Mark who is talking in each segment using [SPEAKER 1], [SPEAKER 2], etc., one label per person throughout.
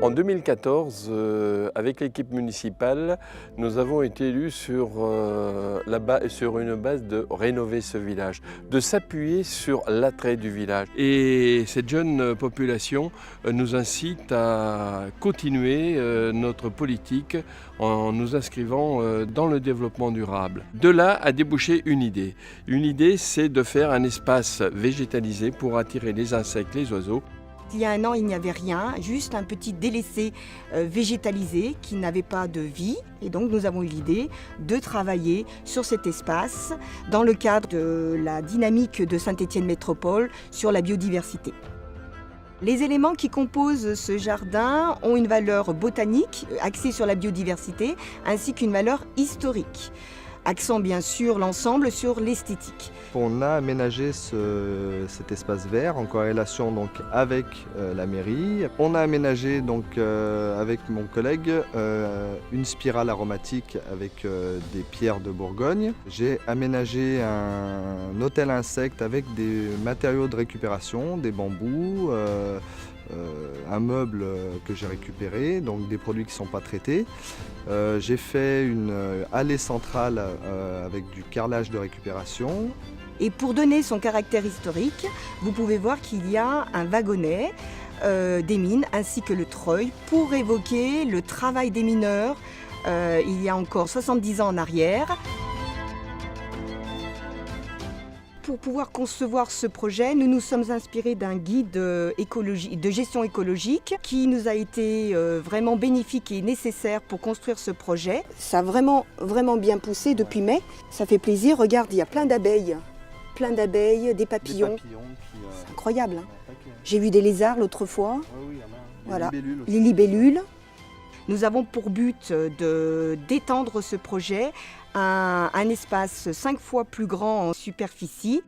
[SPEAKER 1] En 2014, avec l'équipe municipale, nous avons été élus sur une base de rénover ce village, de s'appuyer sur l'attrait du village. Et cette jeune population nous incite à continuer notre politique en nous inscrivant dans le développement durable. De là a débouché une idée. Une idée, c'est de faire un espace végétalisé pour attirer les insectes, les oiseaux.
[SPEAKER 2] Il y a un an, il n'y avait rien, juste un petit délaissé végétalisé qui n'avait pas de vie. Et donc nous avons eu l'idée de travailler sur cet espace dans le cadre de la dynamique de Saint-Étienne Métropole sur la biodiversité. Les éléments qui composent ce jardin ont une valeur botanique axée sur la biodiversité ainsi qu'une valeur historique, accent bien sûr l'ensemble sur l'esthétique.
[SPEAKER 3] On a aménagé cet espace vert en corrélation donc avec la mairie. On a aménagé donc avec mon collègue une spirale aromatique avec des pierres de Bourgogne. J'ai aménagé un hôtel insectes avec des matériaux de récupération, des bambous, un meuble que j'ai récupéré, donc des produits qui ne sont pas traités. J'ai fait une allée centrale avec du carrelage de récupération.
[SPEAKER 2] Et pour donner son caractère historique, vous pouvez voir qu'il y a un wagonnet des mines ainsi que le treuil pour évoquer le travail des mineurs il y a encore 70 ans en arrière. Pour pouvoir concevoir ce projet, nous nous sommes inspirés d'un guide de gestion écologique qui nous a été vraiment bénéfique et nécessaire pour construire ce projet. Ça a vraiment bien poussé depuis mai. Ça fait plaisir. Regarde, il y a plein d'abeilles, des papillons. C'est incroyable. Hein. J'ai vu des lézards l'autre fois. Voilà, les libellules. Nous avons pour but d'étendre ce projet à un espace 5 fois plus grand en superficie.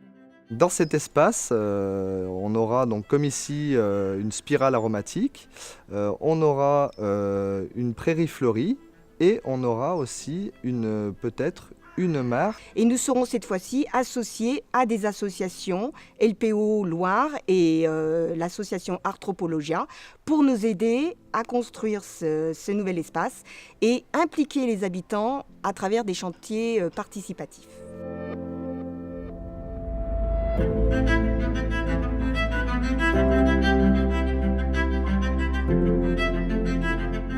[SPEAKER 3] Dans cet espace, on aura donc comme ici une spirale aromatique, on aura une prairie fleurie et on aura aussi peut-être une mare.
[SPEAKER 2] Et nous serons cette fois-ci associés à des associations, LPO Loire et l'association Arthropologia, pour nous aider à construire ce nouvel espace et impliquer les habitants à travers des chantiers participatifs.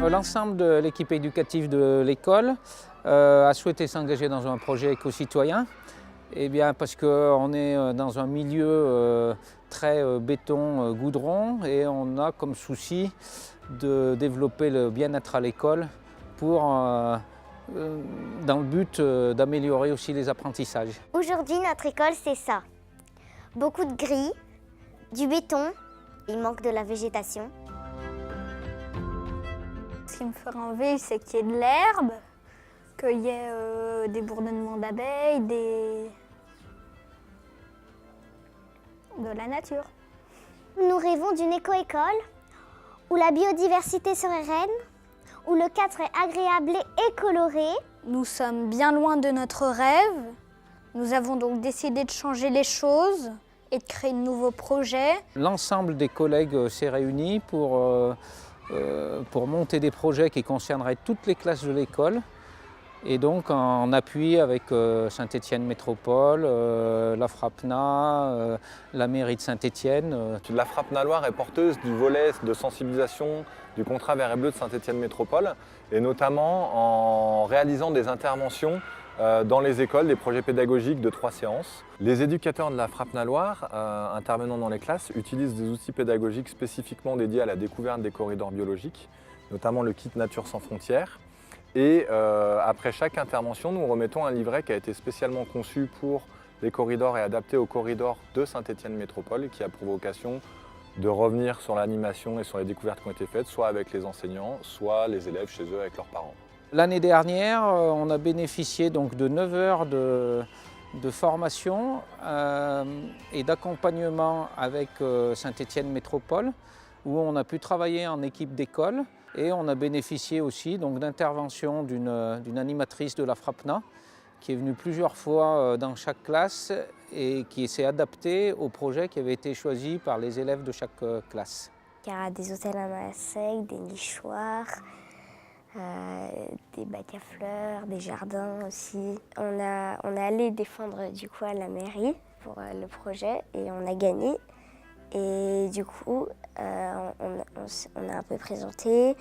[SPEAKER 4] L'ensemble de l'équipe éducative de l'école a souhaité s'engager dans un projet éco-citoyen. Eh bien, parce qu'on est dans un milieu très béton, goudron, et on a comme souci de développer le bien-être à l'école dans le but d'améliorer aussi les apprentissages.
[SPEAKER 5] Aujourd'hui, notre école, c'est ça. Beaucoup de gris, du béton, il manque de la végétation.
[SPEAKER 6] Ce qui me ferait envie, c'est qu'il y ait de l'herbe, qu'il y ait des bourdonnements d'abeilles, de la nature.
[SPEAKER 5] Nous rêvons d'une éco-école où la biodiversité serait reine, où le cadre serait agréable et coloré.
[SPEAKER 6] Nous sommes bien loin de notre rêve. Nous avons donc décidé de changer les choses et de créer de nouveaux projets.
[SPEAKER 4] L'ensemble des collègues s'est réuni pour monter des projets qui concerneraient toutes les classes de l'école. Et donc en appui avec Saint-Étienne Métropole, la FRAPNA, la mairie de Saint-Étienne.
[SPEAKER 7] La FRAPNA Loire est porteuse du volet de sensibilisation du contrat vert et bleu de Saint-Étienne Métropole, et notamment en réalisant des interventions dans les écoles, des projets pédagogiques de 3 séances. Les éducateurs de la FRAPNA Loire, intervenant dans les classes, utilisent des outils pédagogiques spécifiquement dédiés à la découverte des corridors biologiques, notamment le kit Nature sans frontières. Et après chaque intervention, nous remettons un livret qui a été spécialement conçu pour les corridors et adapté aux corridors de Saint-Étienne Métropole, et qui a pour vocation de revenir sur l'animation et sur les découvertes qui ont été faites, soit avec les enseignants, soit les élèves chez eux avec leurs parents.
[SPEAKER 4] L'année dernière, on a bénéficié donc de 9 heures de formation et d'accompagnement avec Saint-Étienne Métropole, où on a pu travailler en équipe d'école, et on a bénéficié aussi d'intervention d'une animatrice de la FRAPNA qui est venue plusieurs fois dans chaque classe et qui s'est adaptée au projet qui avait été choisi par les élèves de chaque classe.
[SPEAKER 5] il y aura des hôtels à insectes, des nichoirs, des bacs à fleurs, des jardins aussi. On est allé défendre du coup à la mairie pour le projet et on a gagné. Et du coup, on a un peu présenté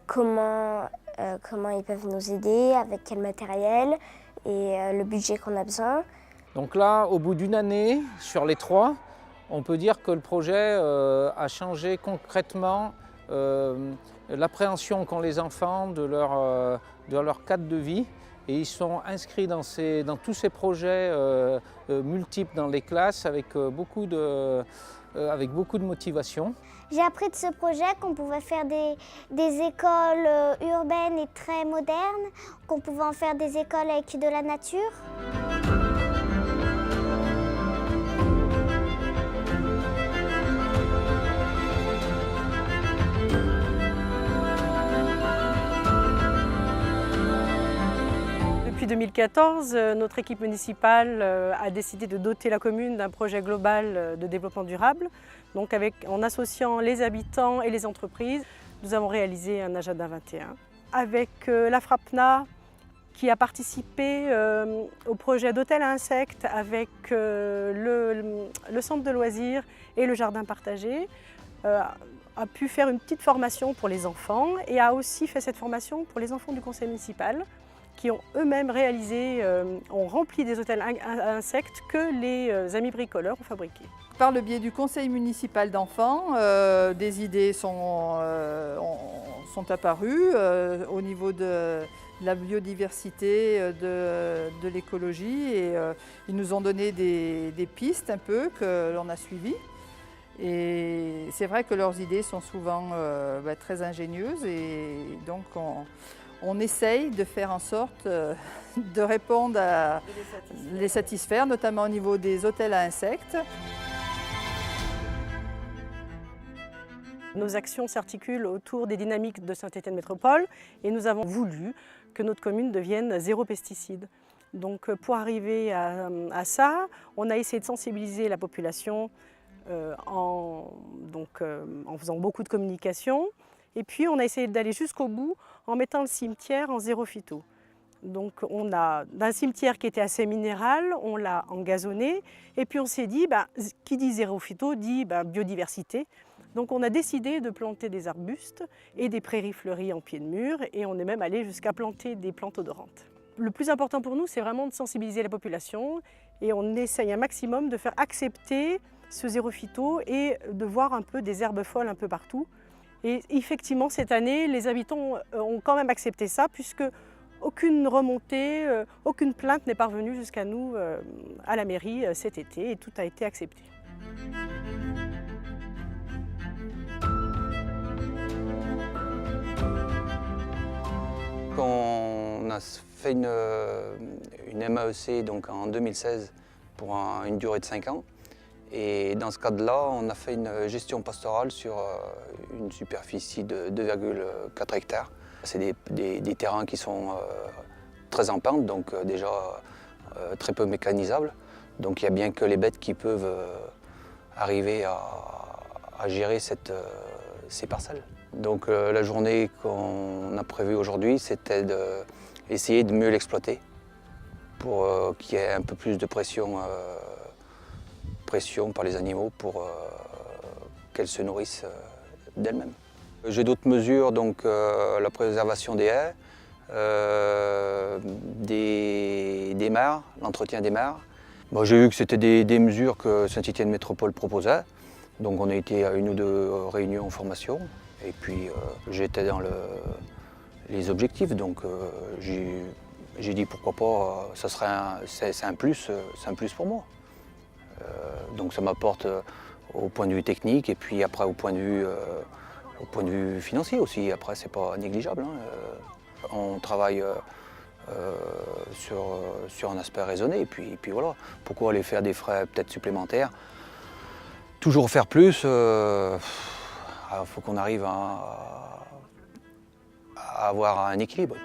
[SPEAKER 5] comment ils peuvent nous aider, avec quel matériel et le budget qu'on a besoin.
[SPEAKER 4] Donc là, au bout d'une année, sur les 3, on peut dire que le projet a changé concrètement l'appréhension qu'ont les enfants de leur cadre de vie. Et ils sont inscrits dans tous ces projets multiples dans les classes avec beaucoup de motivation.
[SPEAKER 5] J'ai appris de ce projet qu'on pouvait faire des écoles urbaines et très modernes, qu'on pouvait en faire des écoles avec de la nature.
[SPEAKER 8] Depuis 2014, notre équipe municipale a décidé de doter la commune d'un projet global de développement durable. Donc en associant les habitants et les entreprises, nous avons réalisé un agenda 21. Avec la FRAPNA qui a participé au projet d'hôtel à insectes avec le centre de loisirs et le jardin partagé, a pu faire une petite formation pour les enfants et a aussi fait cette formation pour les enfants du conseil municipal qui ont eux-mêmes réalisé, ont rempli des hôtels à insectes que les amis bricoleurs ont fabriqués.
[SPEAKER 9] Par le biais du conseil municipal d'enfants, des idées sont apparues au niveau de la biodiversité, de l'écologie et ils nous ont donné des pistes un peu que l'on a suivies. Et c'est vrai que leurs idées sont souvent très ingénieuses et donc on essaye de faire en sorte de répondre à les satisfaire, notamment au niveau des hôtels à insectes.
[SPEAKER 8] Nos actions s'articulent autour des dynamiques de Saint-Étienne Métropole et nous avons voulu que notre commune devienne zéro pesticide. Donc pour arriver à ça, on a essayé de sensibiliser la population en faisant beaucoup de communication. Et puis on a essayé d'aller jusqu'au bout en mettant le cimetière en zéro phyto. Donc on a d'un cimetière qui était assez minéral, on l'a engazonné et puis on s'est dit, qui dit zéro phyto dit biodiversité. Donc on a décidé de planter des arbustes et des prairies fleuries en pied de mur et on est même allé jusqu'à planter des plantes odorantes. Le plus important pour nous, c'est vraiment de sensibiliser la population et on essaye un maximum de faire accepter ce zéro phyto et de voir un peu des herbes folles un peu partout. Et effectivement, cette année, les habitants ont quand même accepté ça puisque aucune remontée, aucune plainte n'est parvenue jusqu'à nous à la mairie cet été et tout a été accepté.
[SPEAKER 10] On a fait une MAEC donc en 2016 pour une durée de 5 ans. Et dans ce cadre-là, on a fait une gestion pastorale sur une superficie de 2,4 hectares. C'est des terrains qui sont très en pente, donc déjà très peu mécanisables. Donc il n'y a bien que les bêtes qui peuvent arriver à gérer ces parcelles. Donc la journée qu'on a prévue aujourd'hui, c'était d'essayer de mieux l'exploiter pour qu'il y ait un peu plus de pression par les animaux pour qu'elles se nourrissent d'elles-mêmes. J'ai d'autres mesures, donc la préservation des haies, des mares, l'entretien des mares. Bon, j'ai vu que c'était des mesures que Saint-Étienne Métropole proposait, donc on a été à 1 ou 2 réunions en formation, et puis j'étais dans les objectifs, donc j'ai dit pourquoi pas, c'est un plus pour moi. Donc ça m'apporte au point de vue technique et puis après au point de vue financier aussi. Après c'est pas négligeable. On travaille sur un aspect raisonné et puis voilà. Pourquoi aller faire des frais peut-être supplémentaires? Toujours faire plus, faut qu'on arrive à avoir un équilibre.